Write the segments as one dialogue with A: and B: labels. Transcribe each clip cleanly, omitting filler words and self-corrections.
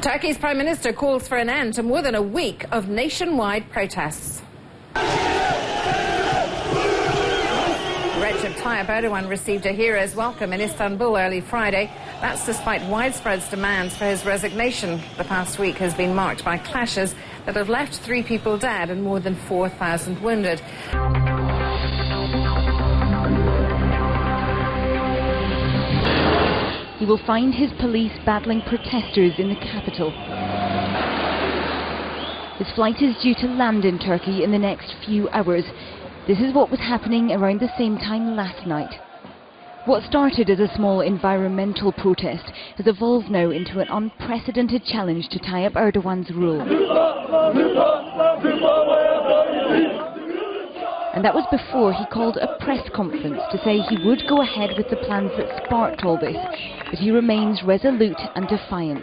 A: Turkey's Prime Minister calls for an end to more than a week of nationwide protests. Recep Tayyip Erdogan received a hero's welcome in Istanbul early Friday. That's despite widespread demands for his resignation. The past week has been marked by clashes that have left 3 people dead and more than 4,000 wounded.
B: He will find his police battling protesters in the capital. His flight is due to land in Turkey in the next few hours. This is what was happening around the same time last night. What started as a small environmental protest has evolved now into an unprecedented challenge to Tayyip Erdogan's rule. And that was before he called a press conference to say he would go ahead with the plans that sparked all this, but he remains resolute and defiant.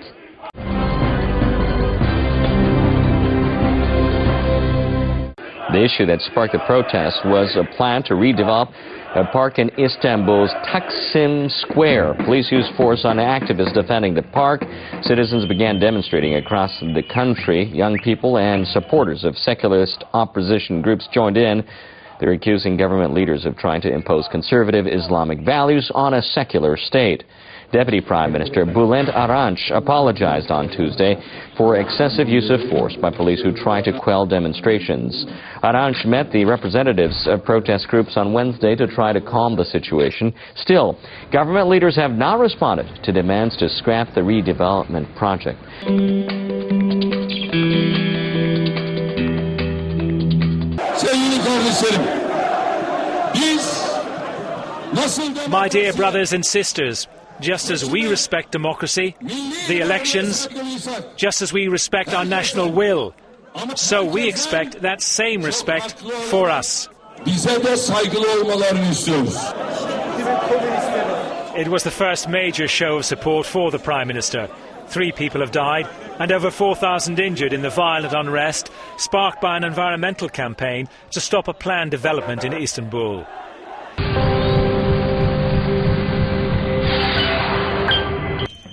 C: The issue that sparked the protest was a plan to redevelop a park in Istanbul's Taksim Square. Police used force on activists defending the park. Citizens began demonstrating across the country. Young people and supporters of secularist opposition groups joined in. They're accusing government leaders of trying to impose conservative Islamic values on a secular state. Deputy Prime Minister Bülent Arınç apologized on Tuesday for excessive use of force by police who tried to quell demonstrations. Arınç met the representatives of protest groups on Wednesday to try to calm the situation. Still, government leaders have not responded to demands to scrap the redevelopment project.
D: My dear brothers and sisters, just as we respect democracy, the elections, just as we respect our national will, so we expect that same respect for us. It was the first major show of support for the Prime Minister. 3 people have died and over 4,000 injured in the violent unrest sparked by an environmental campaign to stop a planned development in Istanbul.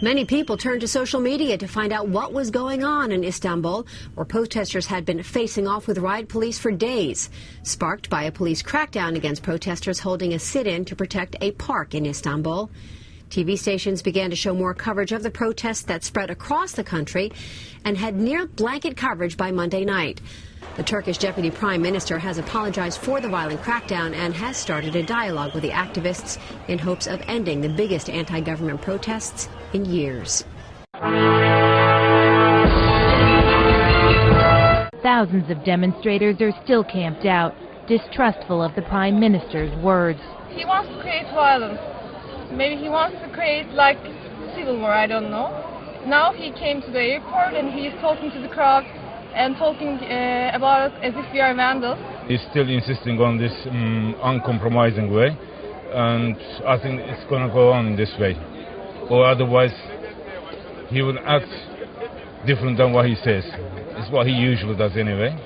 E: Many people turned to social media to find out what was going on in Istanbul, where protesters had been facing off with riot police for days, sparked by a police crackdown against protesters holding a sit-in to protect a park in Istanbul. TV stations began to show more coverage of the protests that spread across the country and had near blanket coverage by Monday night. The Turkish Deputy Prime Minister has apologized for the violent crackdown and has started a dialogue with the activists in hopes of ending the biggest anti-government protests in years.
B: Thousands of demonstrators are still camped out, distrustful of the Prime Minister's words.
F: He wants to create violence. Maybe he wants to create like civil war, I don't know. Now he came to the airport and he's talking to the crowd and talking about us as if we are vandals.
G: He's still insisting on this uncompromising way, and I think it's going to go on this way. Or otherwise, he will act different than what he says. It's what he usually does anyway.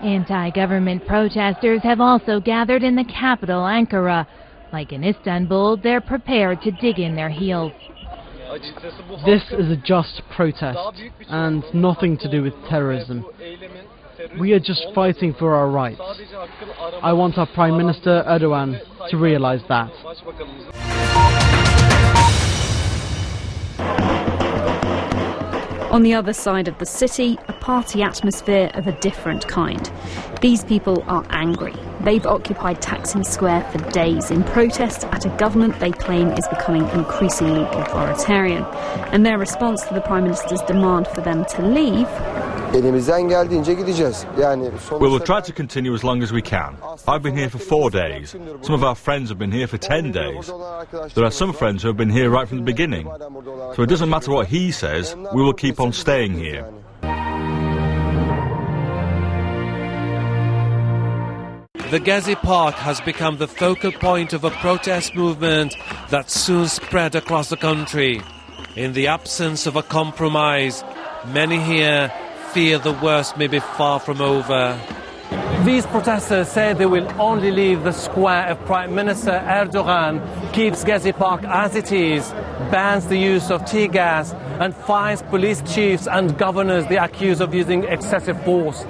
B: Anti-government protesters have also gathered in the capital, Ankara. Like in Istanbul, they're prepared to dig in their heels.
H: This is a just protest and nothing to do with terrorism. We are just fighting for our rights. I want our Prime Minister Erdogan to realize that.
I: On the other side of the city, a party atmosphere of a different kind. These people are angry. They've occupied Taksim Square for days in protest at a government they claim is becoming increasingly authoritarian. And their response to the Prime Minister's demand for them to leave:
J: We
K: will try to continue as long as we can. I've been here for 4 days. Some of our friends have been here for 10 days. There are some friends who have been here right from the beginning. So it doesn't matter what he says, we will keep on staying here.
L: The Gezi Park has become the focal point of a protest movement that soon spread across the country. In the absence of a compromise, many here fear the worst may be far from over. These protesters say they will only leave the square if Prime Minister Erdogan keeps Gezi Park as it is, bans the use of tear gas and fines police chiefs and governors they accuse of using excessive force.